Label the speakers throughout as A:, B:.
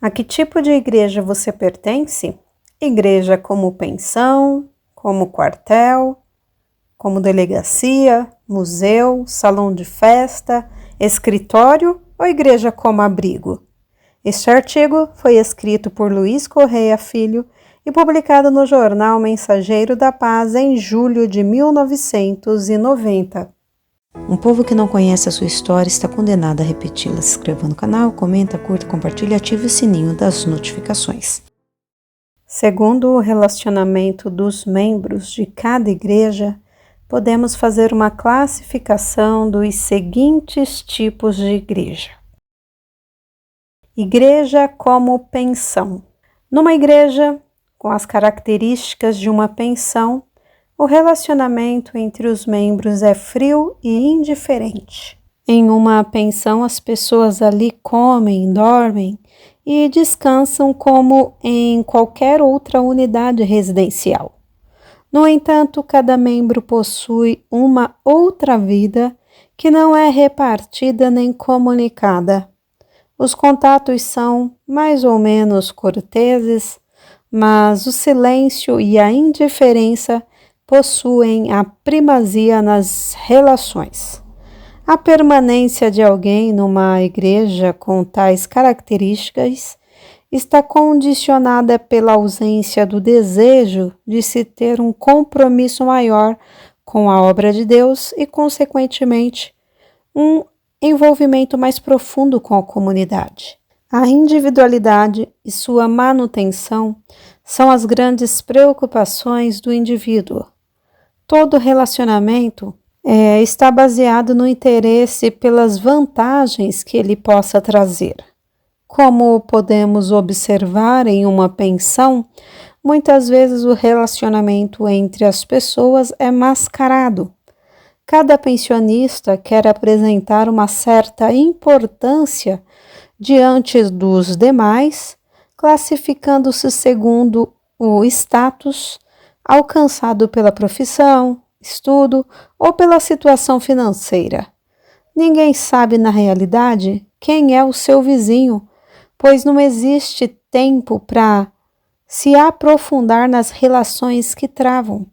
A: A que tipo de igreja você pertence? Igreja como pensão, como quartel, como delegacia, museu, salão de festa, escritório ou igreja como abrigo? Este artigo foi escrito por Luiz Correia Filho e publicado no jornal Mensageiro da Paz em julho de 1990.
B: Um povo que não conhece a sua história está condenado a repeti-la. Se inscreva no canal, comenta, curta, compartilha e ative o sininho das notificações.
A: Segundo o relacionamento dos membros de cada igreja, podemos fazer uma classificação dos seguintes tipos de igreja. Igreja como pensão. Numa igreja com as características de uma pensão, o relacionamento entre os membros é frio e indiferente. Em uma pensão, as pessoas ali comem, dormem e descansam como em qualquer outra unidade residencial. No entanto, cada membro possui uma outra vida que não é repartida nem comunicada. Os contatos são mais ou menos corteses, mas o silêncio e a indiferença possuem a primazia nas relações. A permanência de alguém numa igreja com tais características está condicionada pela ausência do desejo de se ter um compromisso maior com a obra de Deus e, consequentemente, um envolvimento mais profundo com a comunidade. A individualidade e sua manutenção são as grandes preocupações do indivíduo. Todo relacionamento está baseado no interesse pelas vantagens que ele possa trazer. Como podemos observar em uma pensão, muitas vezes o relacionamento entre as pessoas é mascarado. Cada pensionista quer apresentar uma certa importância diante dos demais, classificando-se segundo o status alcançado pela profissão, estudo ou pela situação financeira. Ninguém sabe na realidade quem é o seu vizinho, pois não existe tempo para se aprofundar nas relações que travam.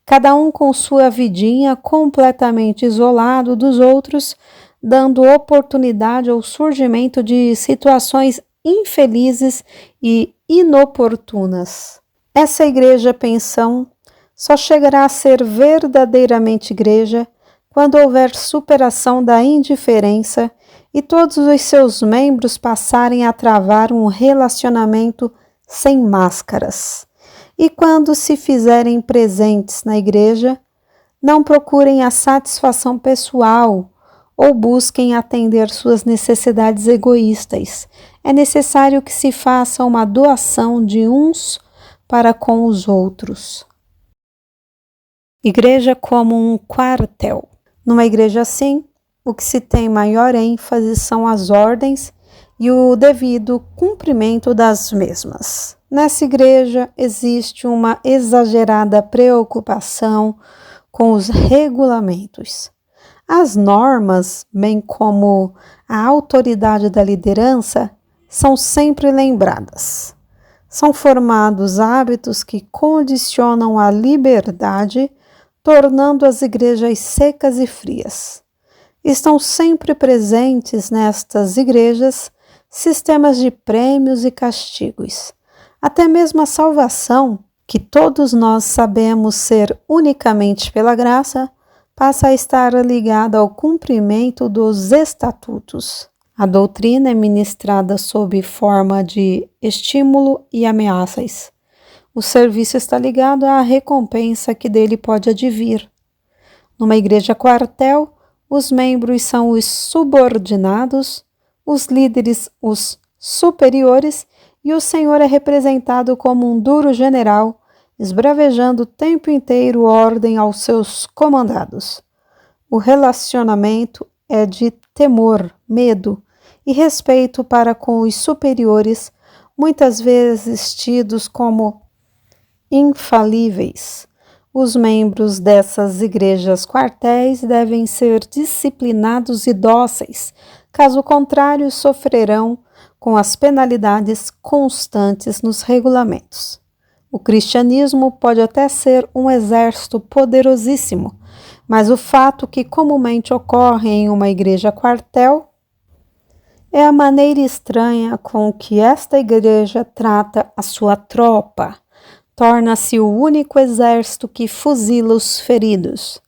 A: Cada um com sua vidinha completamente isolado dos outros, dando oportunidade ao surgimento de situações infelizes e inoportunas. Essa igreja-pensão só chegará a ser verdadeiramente igreja quando houver superação da indiferença e todos os seus membros passarem a travar um relacionamento sem máscaras. E quando se fizerem presentes na igreja, não procurem a satisfação pessoal ou busquem atender suas necessidades egoístas. É necessário que se faça uma doação de uns para com os outros. Igreja como um quartel. Numa igreja assim, o que se tem maior ênfase são as ordens e o devido cumprimento das mesmas. Nessa igreja existe uma exagerada preocupação com os regulamentos. As normas, bem como a autoridade da liderança, são sempre lembradas. São formados hábitos que condicionam a liberdade, tornando as igrejas secas e frias. Estão sempre presentes nestas igrejas sistemas de prêmios e castigos. Até mesmo a salvação, que todos nós sabemos ser unicamente pela graça, passa a estar ligada ao cumprimento dos estatutos. A doutrina é ministrada sob forma de estímulo e ameaças. O serviço está ligado à recompensa que dele pode advir. Numa igreja quartel, os membros são os subordinados, os líderes os superiores e o Senhor é representado como um duro general, esbravejando o tempo inteiro ordem aos seus comandados. O relacionamento é de temor, medo e respeito para com os superiores, muitas vezes tidos como infalíveis. Os membros dessas igrejas quartéis devem ser disciplinados e dóceis, caso contrário sofrerão com as penalidades constantes nos regulamentos. O cristianismo pode até ser um exército poderosíssimo, mas o fato que comumente ocorre em uma igreja quartel é a maneira estranha com que esta igreja trata a sua tropa. Torna-se o único exército que fuzila os feridos.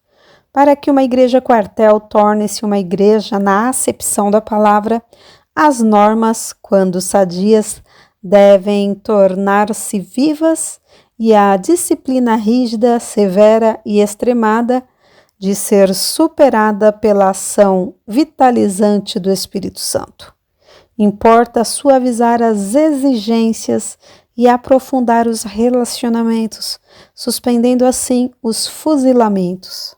A: Para que uma igreja quartel torne-se uma igreja na acepção da palavra, as normas, quando sadias, devem tornar-se vivas e a disciplina rígida, severa e extremada de ser superada pela ação vitalizante do Espírito Santo. Importa suavizar as exigências e aprofundar os relacionamentos, suspendendo assim os fuzilamentos.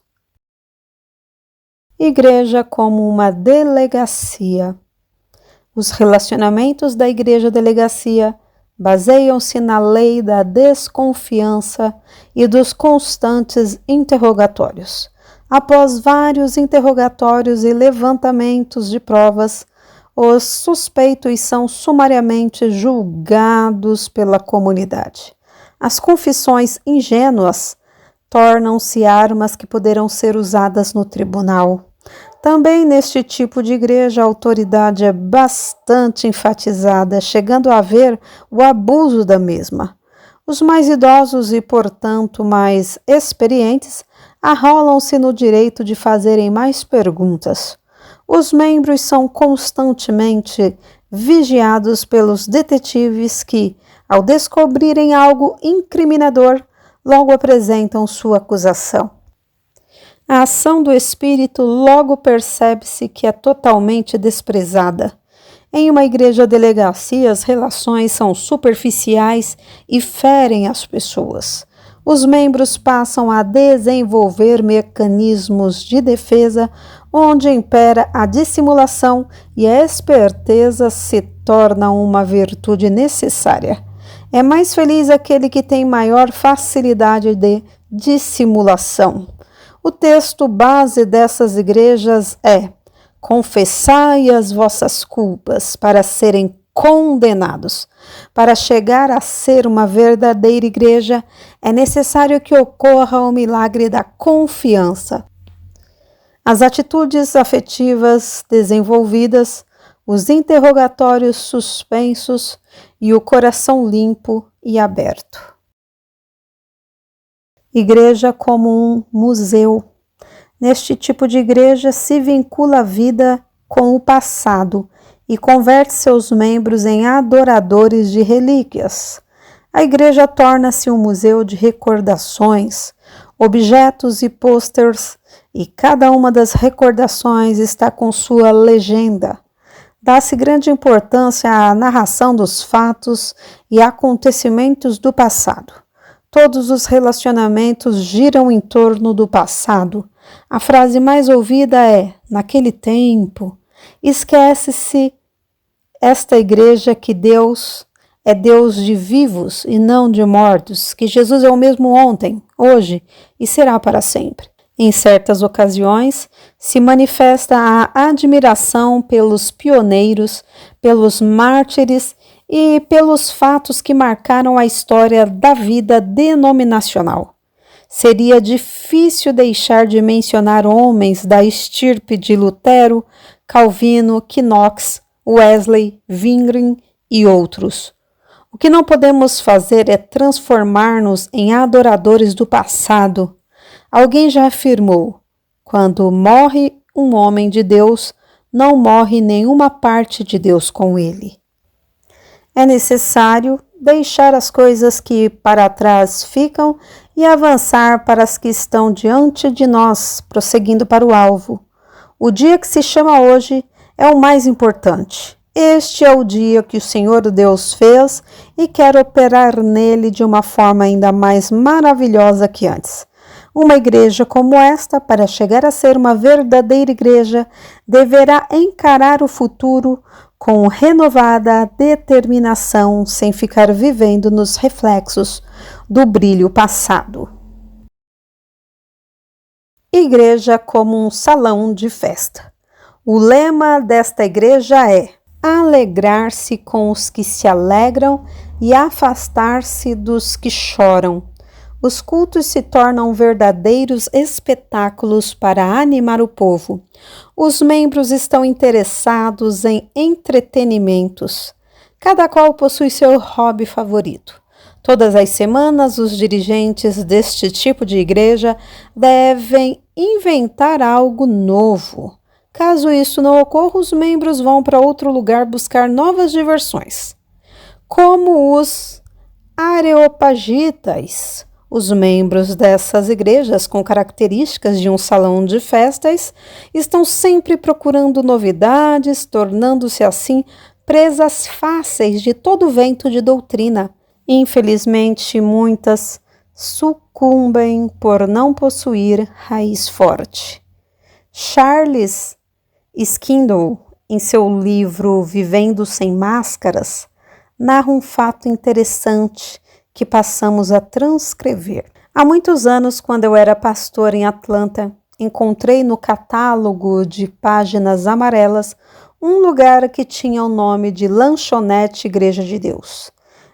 A: Igreja como uma delegacia. Os relacionamentos da igreja-delegacia baseiam-se na lei da desconfiança e dos constantes interrogatórios. Após vários interrogatórios e levantamentos de provas, os suspeitos são sumariamente julgados pela comunidade. As confissões ingênuas tornam-se armas que poderão ser usadas no tribunal. Também neste tipo de igreja, a autoridade é bastante enfatizada, chegando a haver o abuso da mesma. Os mais idosos e, portanto, mais experientes arrolam-se no direito de fazerem mais perguntas. Os membros são constantemente vigiados pelos detetives que, ao descobrirem algo incriminador, logo apresentam sua acusação. A ação do Espírito logo percebe-se que é totalmente desprezada. Em uma igreja-delegacia, as relações são superficiais e ferem as pessoas. Os membros passam a desenvolver mecanismos de defesa onde impera a dissimulação e a esperteza se torna uma virtude necessária. É mais feliz aquele que tem maior facilidade de dissimulação. O texto base dessas igrejas é: confessai as vossas culpas para serem condenados. Para chegar a ser uma verdadeira igreja, é necessário que ocorra o milagre da confiança. As atitudes afetivas desenvolvidas, os interrogatórios suspensos e o coração limpo e aberto. Igreja como um museu. Neste tipo de igreja se vincula a vida com o passado e converte seus membros em adoradores de relíquias. A igreja torna-se um museu de recordações, objetos e pôsteres, e cada uma das recordações está com sua legenda. Dá-se grande importância à narração dos fatos e acontecimentos do passado. Todos os relacionamentos giram em torno do passado. A frase mais ouvida é: naquele tempo. Esquece-se esta igreja que Deus é Deus de vivos e não de mortos, que Jesus é o mesmo ontem, hoje e será para sempre. Em certas ocasiões, se manifesta a admiração pelos pioneiros, pelos mártires e pelos fatos que marcaram a história da vida denominacional. Seria difícil deixar de mencionar homens da estirpe de Lutero, Calvino, Knox, Wesley, Zwingli e outros. O que não podemos fazer é transformar-nos em adoradores do passado. Alguém já afirmou: quando morre um homem de Deus, não morre nenhuma parte de Deus com ele. É necessário deixar as coisas que para trás ficam e avançar para as que estão diante de nós, prosseguindo para o alvo. O dia que se chama hoje é o mais importante. Este é o dia que o Senhor Deus fez e quer operar nele de uma forma ainda mais maravilhosa que antes. Uma igreja como esta, para chegar a ser uma verdadeira igreja, deverá encarar o futuro com renovada determinação, sem ficar vivendo nos reflexos do brilho passado. Igreja como um salão de festa. O lema desta igreja é: alegrar-se com os que se alegram e afastar-se dos que choram. Os cultos se tornam verdadeiros espetáculos para animar o povo. Os membros estão interessados em entretenimentos. Cada qual possui seu hobby favorito. Todas as semanas, os dirigentes deste tipo de igreja devem inventar algo novo. Caso isso não ocorra, os membros vão para outro lugar buscar novas diversões. Como os areopagitas, os membros dessas igrejas, com características de um salão de festas, estão sempre procurando novidades, tornando-se assim presas fáceis de todo vento de doutrina. Infelizmente, muitas sucumbem por não possuir raiz forte. Charles Skindle, em seu livro Vivendo Sem Máscaras, narra um fato interessante que passamos a transcrever. Há muitos anos, quando eu era pastor em Atlanta, encontrei no catálogo de páginas amarelas um lugar que tinha o nome de Lanchonete Igreja de Deus.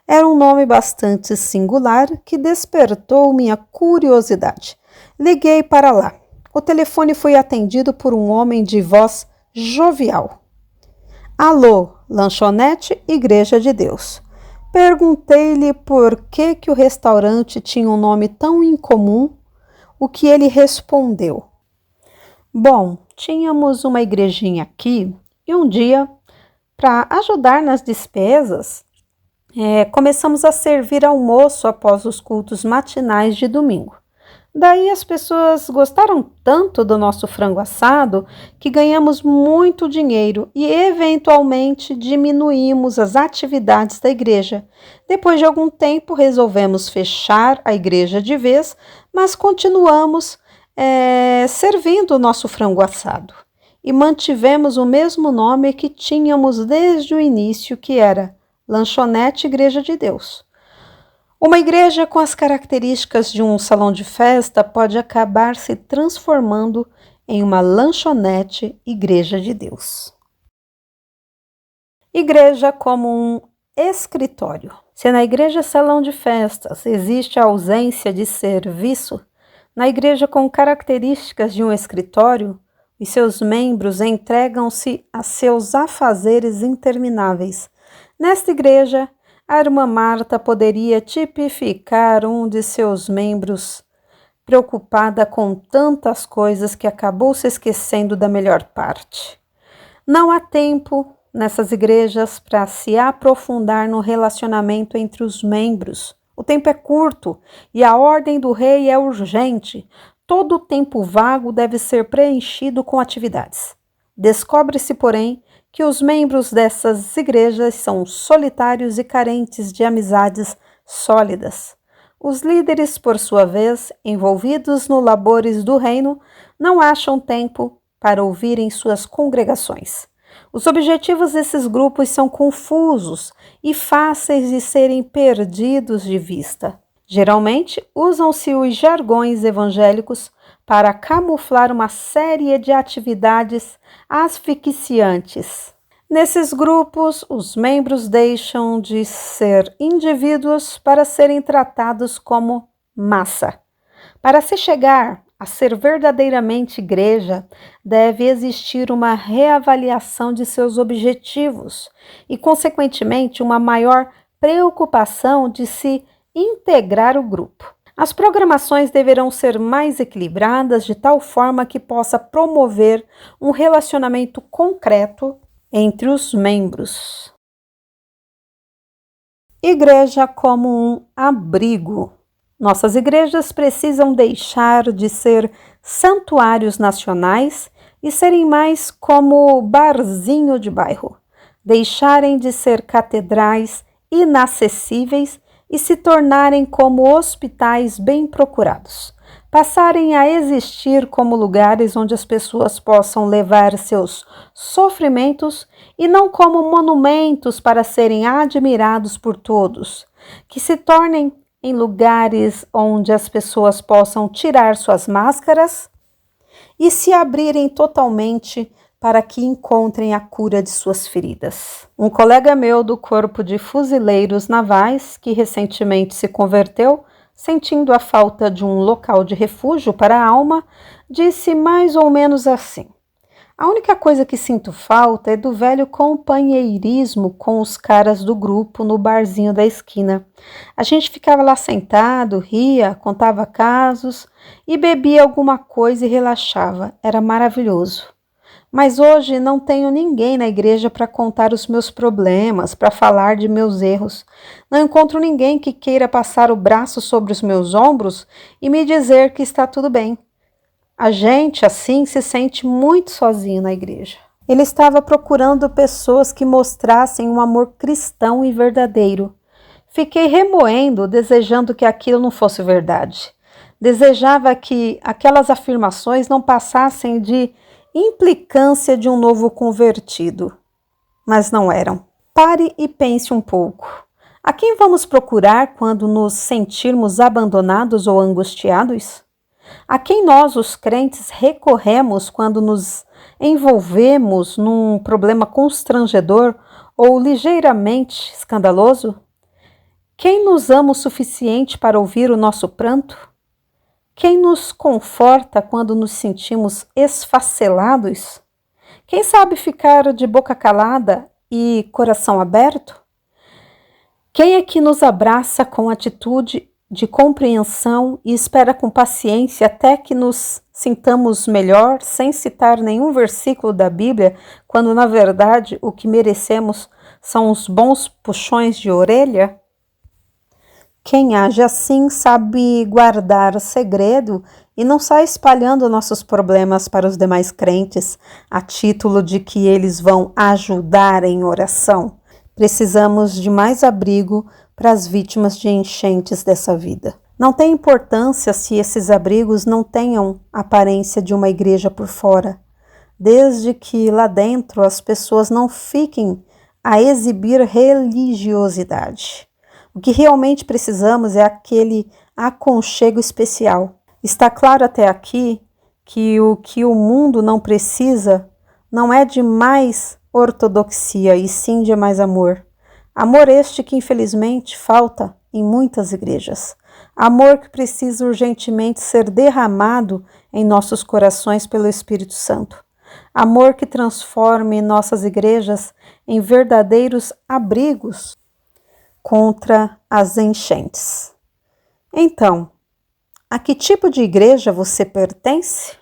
A: Era um nome bastante singular que despertou minha curiosidade. Liguei para lá. O telefone foi atendido por um homem de voz jovial. Alô, Lanchonete Igreja de Deus. Perguntei-lhe por que o restaurante tinha um nome tão incomum, o que ele respondeu. Bom, tínhamos uma igrejinha aqui e um dia, para ajudar nas despesas, começamos a servir almoço após os cultos matinais de domingo. Daí as pessoas gostaram tanto do nosso frango assado que ganhamos muito dinheiro e eventualmente diminuímos as atividades da igreja. Depois de algum tempo resolvemos fechar a igreja de vez, mas continuamos servindo o nosso frango assado. E mantivemos o mesmo nome que tínhamos desde o início, que era Lanchonete Igreja de Deus. Uma igreja com as características de um salão de festa pode acabar se transformando em uma lanchonete Igreja de Deus. Igreja como um escritório. Se na igreja salão de festas existe a ausência de serviço, na igreja com características de um escritório, os seus membros entregam-se a seus afazeres intermináveis. Nesta igreja, a irmã Marta poderia tipificar um de seus membros preocupada com tantas coisas que acabou se esquecendo da melhor parte. Não há tempo nessas igrejas para se aprofundar no relacionamento entre os membros. O tempo é curto e a ordem do rei é urgente. Todo o tempo vago deve ser preenchido com atividades. Descobre-se, porém, que os membros dessas igrejas são solitários e carentes de amizades sólidas. Os líderes, por sua vez, envolvidos no labores do reino, não acham tempo para ouvirem suas congregações. Os objetivos desses grupos são confusos e fáceis de serem perdidos de vista. Geralmente, usam-se os jargões evangélicos para camuflar uma série de atividades asfixiantes. Nesses grupos, os membros deixam de ser indivíduos para serem tratados como massa. Para se chegar a ser verdadeiramente igreja, deve existir uma reavaliação de seus objetivos e, consequentemente, uma maior preocupação de se integrar o grupo. As programações deverão ser mais equilibradas de tal forma que possa promover um relacionamento concreto entre os membros. Igreja como um abrigo. Nossas igrejas precisam deixar de ser santuários nacionais e serem mais como barzinho de bairro, deixarem de ser catedrais inacessíveis e se tornarem como hospitais bem procurados, passarem a existir como lugares onde as pessoas possam levar seus sofrimentos e não como monumentos para serem admirados por todos, que se tornem em lugares onde as pessoas possam tirar suas máscaras e se abrirem totalmente para que encontrem a cura de suas feridas. Um colega meu do Corpo de Fuzileiros Navais, que recentemente se converteu, sentindo a falta de um local de refúgio para a alma, disse mais ou menos assim: a única coisa que sinto falta é do velho companheirismo com os caras do grupo no barzinho da esquina. A gente ficava lá sentado, ria, contava casos e bebia alguma coisa e relaxava. Era maravilhoso. Mas hoje não tenho ninguém na igreja para contar os meus problemas, para falar de meus erros. Não encontro ninguém que queira passar o braço sobre os meus ombros e me dizer que está tudo bem. A gente, assim, se sente muito sozinho na igreja. Ele estava procurando pessoas que mostrassem um amor cristão e verdadeiro. Fiquei remoendo, desejando que aquilo não fosse verdade. Desejava que aquelas afirmações não passassem de implicância de um novo convertido. Mas não eram. Pare e pense um pouco. A quem vamos procurar quando nos sentirmos abandonados ou angustiados? A quem nós, os crentes, recorremos quando nos envolvemos num problema constrangedor ou ligeiramente escandaloso? Quem nos ama o suficiente para ouvir o nosso pranto? Quem nos conforta quando nos sentimos esfacelados? Quem sabe ficar de boca calada e coração aberto? Quem é que nos abraça com atitude de compreensão e espera com paciência até que nos sintamos melhor, sem citar nenhum versículo da Bíblia, quando na verdade o que merecemos são os bons puxões de orelha? Quem age assim sabe guardar o segredo e não sai espalhando nossos problemas para os demais crentes, a título de que eles vão ajudar em oração. Precisamos de mais abrigo para as vítimas de enchentes dessa vida. Não tem importância se esses abrigos não tenham aparência de uma igreja por fora, desde que lá dentro as pessoas não fiquem a exibir religiosidade. O que realmente precisamos é aquele aconchego especial. Está claro até aqui que o mundo não precisa não é de mais ortodoxia, e sim de mais amor. Amor este que infelizmente falta em muitas igrejas. Amor que precisa urgentemente ser derramado em nossos corações pelo Espírito Santo. Amor que transforme nossas igrejas em verdadeiros abrigos contra as enchentes. Então, a que tipo de igreja você pertence?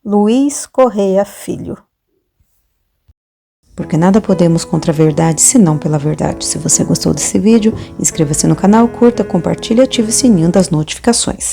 A: Luiz Correia Filho.
B: Porque nada podemos contra a verdade, senão pela verdade. Se você gostou desse vídeo, inscreva-se no canal, curta, compartilhe e ative o sininho das notificações.